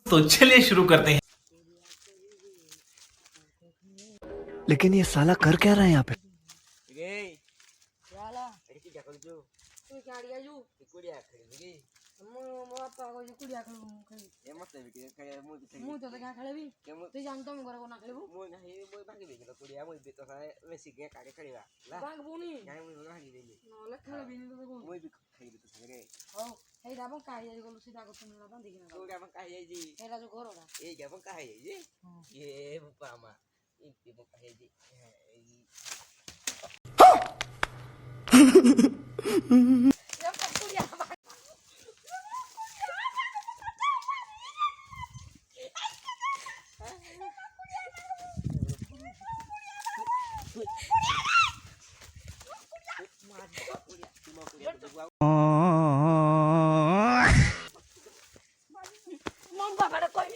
तो चलिए शुरू करते हैं। लेकिन ये साला कर क्या रहा है यहाँ पे? তুই কাড়ি আইজু কুড়িয়া খেলবি মো বাপা কইছে কুড়িয়া খেলবো খেলি এমতে বি কে মু তো গা খেলবি তুই জানতো মু করে কোনা খেলবো মু নাই মই ভাগি দেই কুড়িয়া মই তো সারা বেশি কে কাড়ি খেলিবা লা ভাগবুনি নাই মই ভাগি দেই নলে খেলবি নি তো মই বি খেলবি তো সারে ও এই দাবন কাড়ি আই গলো সিধা করতে না বান দেখি না তো গাবন কাড়ি আইজি এরা যে ঘররা এই গাবন কাড়ি আইজি এ বাবা মা এই গাবন কাড়ি IG Mong bapak ada koi.